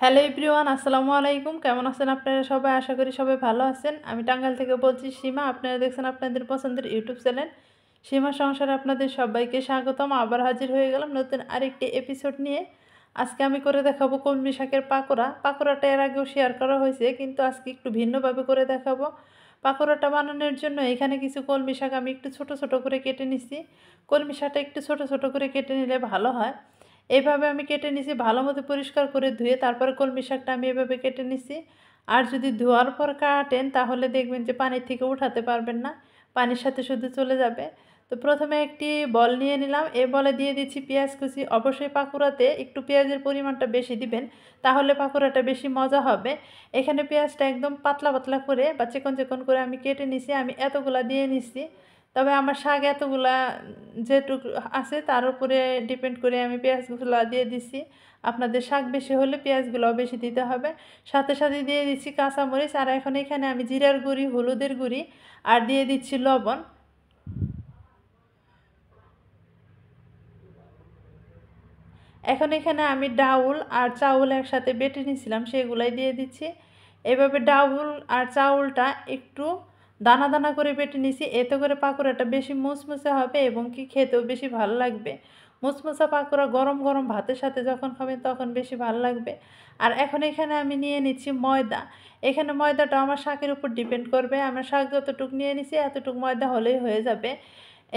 Hello everyone, আসসালামু আলাইকুম। কেমন আছেন আপনারা সবাই? আশা করি সবাই ভালো আছেন। আমি টাঙ্গাইল থেকে বলছি সীমা। আপনারা দেখছেন আপনাদের পছন্দের ইউটিউব চ্যানেল সীমা সংসারে আপনাদের সবাইকে স্বাগতম। আবার হাজির হয়ে গেলাম নতুন আরেকটি এপিসোড নিয়ে। আজকে আমি করে দেখাবো কলমি শাকের পাকোড়া। পাকোড়াটা এর আগেও শেয়ার করা হয়েছে, কিন্তু আজকে একটু ভিন্নভাবে করে দেখাবো। পাকোড়াটা বানানোর জন্য এখানে কিছু কলমি শাক আমি একটু ছোট ছোট করে কেটে নিছি। কলমি শাকটা একটু ছোট ছোট করে কেটে নিলে ভালো হয়। এইভাবে আমি কেটে নিছি, ভালো মতো পরিষ্কার করে ধুয়ে তারপরে কলমি শাকটা আমি এভাবে কেটে নিছি। আর যদি ধোয়ার পর কাটেন তাহলে দেখবেন যে পানির থেকে উঠাতে পারবেন না, পানির সাথে শুধু চলে যাবে। তো প্রথমে একটি বল নিয়ে নিলাম, এ বলে দিয়ে দিচ্ছি পেঁয়াজ কুচি। অবশ্যই পাকোড়াতে একটু পেঁয়াজের পরিমাণটা বেশি দিবেন, তাহলে পাকোড়াটা বেশি মজা হবে। এখানে পেঁয়াজটা একদম পাতলা পাতলা করে বা চিকন চিকন করে আমি কেটে নিছি, আমি এতগুলা দিয়ে নিছি। তবে আমার শাক এতগুলা যেটুকু আছে তার উপরে ডিপেন্ড করে আমি পেঁয়াজগুলো দিয়ে দিছি। আপনাদের শাক বেশি হলে পেঁয়াজগুলোও বেশি দিতে হবে। সাথে সাথে দিয়ে দিচ্ছি কাঁচামরিচ। আর এখন এখানে আমি জিরার গুঁড়ি, হলুদের গুঁড়ি আর দিয়ে দিচ্ছি লবণ। এখন এখানে আমি ডাউল আর চাউল একসাথে বেটে নিয়েছিলাম, সেগুলাই দিয়ে দিচ্ছি। এভাবে ডাউল আর চাউলটা একটু দানা দানা করে বেটে নিছি, এতে করে পাকোড়াটা বেশি মুচমুচে হবে এবং কি খেতেও বেশি ভালো লাগবে। মুচমুচা পাকোড়া গরম গরম ভাতের সাথে যখন খাবেন তখন বেশি ভালো লাগবে। আর এখন এখানে আমি নিয়ে নিচ্ছি ময়দা। এখানে ময়দাটা আমার শাকের উপর ডিপেন্ড করবে, আমার শাক যতটুকু নিয়ে নিছি এতটুকু ময়দা হলেই হয়ে যাবে।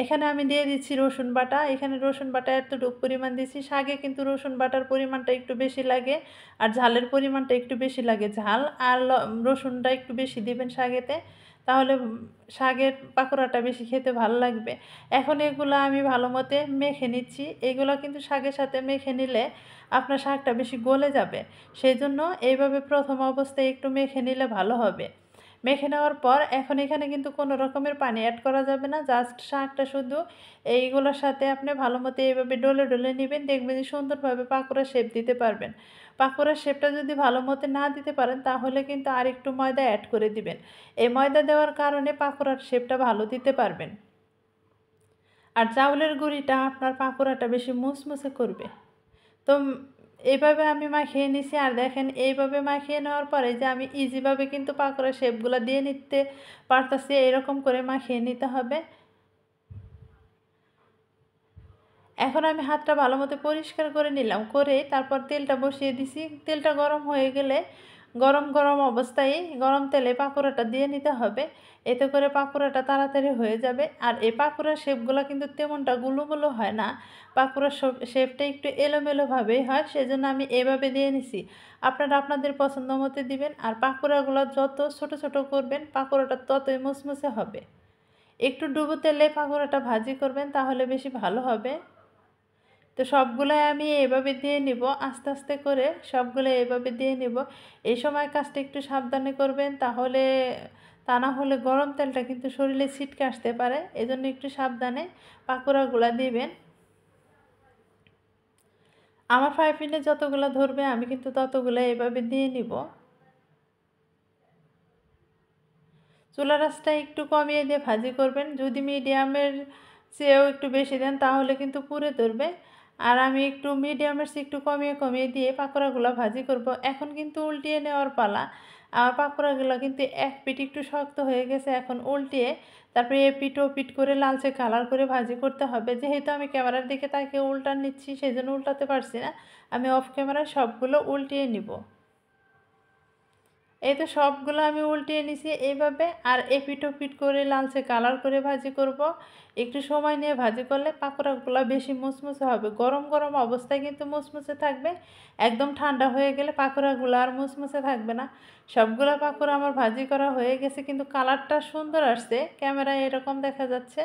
এখানে আমি দিয়ে দিচ্ছি রসুন বাটা। এখানে রসুন বাটা এতটুকু পরিমাণ দিচ্ছি। শাকে কিন্তু রসুন বাটার পরিমাণটা একটু বেশি লাগে আর ঝালের পরিমাণটা একটু বেশি লাগে। ঝাল আর রসুনটা একটু বেশি দিবেন শাকেতে, তাহলে শাকের পাকোড়াটা বেশি খেতে ভালো লাগবে। এখন এগুলো আমি ভালো মতে মেখে নিচ্ছি। এগুলো কিন্তু শাকের সাথে মেখে নিলে আপনার শাকটা বেশি গলে যাবে, সেই জন্য এইভাবে প্রথম অবস্থায় একটু মেখে নিলে ভালো হবে। মেখে নেওয়ার পর এখন এখানে কিন্তু কোনো রকমের পানি অ্যাড করা যাবে না, জাস্ট শাকটা শুধু এইগুলোর সাথে আপনি ভালো মতো এইভাবে ডলে ডলে নেবেন, দেখবেন যে সুন্দরভাবে পাকোড়া শেপ দিতে পারবেন। পাকোড়ার শেপটা যদি ভালো মতো না দিতে পারেন তাহলে কিন্তু আর একটু ময়দা অ্যাড করে দিবেন। এই ময়দা দেওয়ার কারণে পাকোড়ার শেপটা ভালো দিতে পারবেন। আর চাউলের গুঁড়িটা আপনার পাকোড়াটা বেশি মুচমুচে করবে। তো এইভাবে আমি মাখিয়ে নিছি। আর দেখেন এইভাবে মাখিয়ে নেওয়ার পরে যে আমি ইজিভাবে কিন্তু পাকোড়া শেপগুলো দিয়ে নিতে পারতেছি, এরকম করে মাখিয়ে নিতে হবে। এখন আমি হাতটা ভালো মতো পরিষ্কার করে নিলাম, করে তারপর তেলটা বসিয়ে দিছি। তেলটা গরম হয়ে গেলে গরম গরম অবস্থায় গরম তেলে পাকোড়াটা দিয়ে নিতে হবে, এতে করে পাকোড়াটা তাড়াতাড়ি হয়ে যাবে। আর এই পাকোড়ার শেপগুলো কিন্তু তেমনটা গুলো হয় না, পাকোড়ার শেপটা একটু এলোমেলোভাবেই হয়, সেজন্য আমি এভাবে দিয়ে নিছি। আপনারা আপনাদের পছন্দ মতো দিবেন। আর পাকোড়াগুলো যত ছোট ছোট করবেন পাকোড়াটা ততই মুচমুচে হবে। একটু ডুবো তেলে পাকোড়াটা ভাজি করবেন তাহলে বেশি ভালো হবে। তো সবগুলাই আমি এভাবে দিয়ে নিব, আস্তে আস্তে করে সবগুলো এভাবে দিয়ে নিব। এই সময় কাজটা একটু সাবধানে করবেন, তাহলে তা না হলে গরম তেলটা কিন্তু শরীরে ছিটকে আসতে পারে, এজন্য একটু সাবধানে পাকোড়াগুলা দিবেন। আমার ফ্রাই প্যানে যতগুলো ধরবে আমি কিন্তু ততগুলো এভাবে দিয়ে নিব। চুলার আঁচটা একটু কমিয়ে দিয়ে ভাজি করবেন, যদি মিডিয়ামের চেয়েও একটু বেশি দেন তাহলে কিন্তু পুড়ে ধরবে। আর আমি একটু মিডিয়ামের চেয়ে একটু কমিয়ে কমিয়ে দিয়ে পাকোড়াগুলো ভাজি করব। এখন কিন্তু উল্টিয়ে নেওয়ার পালা। আমার পাকোড়াগুলো কিন্তু এক পিঠ একটু শক্ত হয়ে গেছে, এখন উল্টিয়ে তারপরে এ পিঠ ও পিঠ করে লালচে কালার করে ভাজি করতে হবে। যেহেতু আমি ক্যামেরার দিকে তাকে উল্টান নিচ্ছি সেই জন্য উল্টাতে পারছি না, আমি অফ ক্যামেরায় সবগুলো উল্টিয়ে নিব। এই তো সবগুলো আমি উল্টিয়ে নিছি এইভাবে। আর এপিট ওপিট করে লালচে কালার করে ভাজি করব। একটু সময় নিয়ে ভাজি করলে পাকোড়াগুলো বেশি মুচমুচে হবে। গরম গরম অবস্থায় কিন্তু মুচমুচে থাকবে, একদম ঠান্ডা হয়ে গেলে পাকোড়াগুলো আর মুচমুচে থাকবে না। সবগুলো পাকোড়া আমার ভাজি করা হয়ে গেছে, কিন্তু কালারটা সুন্দর আসছে। ক্যামেরায় এরকম দেখা যাচ্ছে,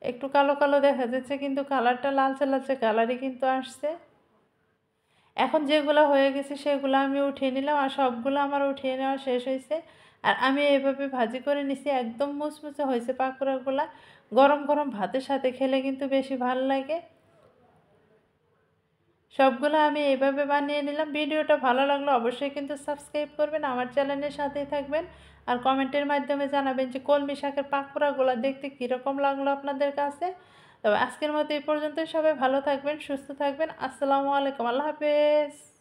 একটু কালো কালো দেখা যাচ্ছে, কিন্তু কালারটা লালচে লালচে কালারই কিন্তু আসছে। এখন যেগুলো হয়ে গেছে সেগুলো আমি উঠিয়ে নিলাম, আর সবগুলো আমার উঠিয়ে নেওয়া শেষ হয়েছে। আর আমি এভাবে ভাজি করে নিছি, একদম মুচমুচে হয়েছে পাকোড়াগুলা। গরম গরম ভাতের সাথে খেলে কিন্তু বেশি ভালো লাগে। সবগুলো আমি এইভাবে বানিয়ে নিলাম। ভিডিওটা ভালো লাগলো অবশ্যই কিন্তু সাবস্ক্রাইব করবেন, আমার চ্যানেলের সাথেই থাকবেন। আর কমেন্টের মাধ্যমে জানাবেন যে কলমি শাকের পাকোড়াগুলো দেখতে কীরকম লাগলো আপনাদের কাছে। তবে আজকের মতো এই পর্যন্ত, সবাই ভালো থাকবেন, সুস্থ থাকবেন। আসসালামু আলাইকুম, আল্লাহ হাফেজ।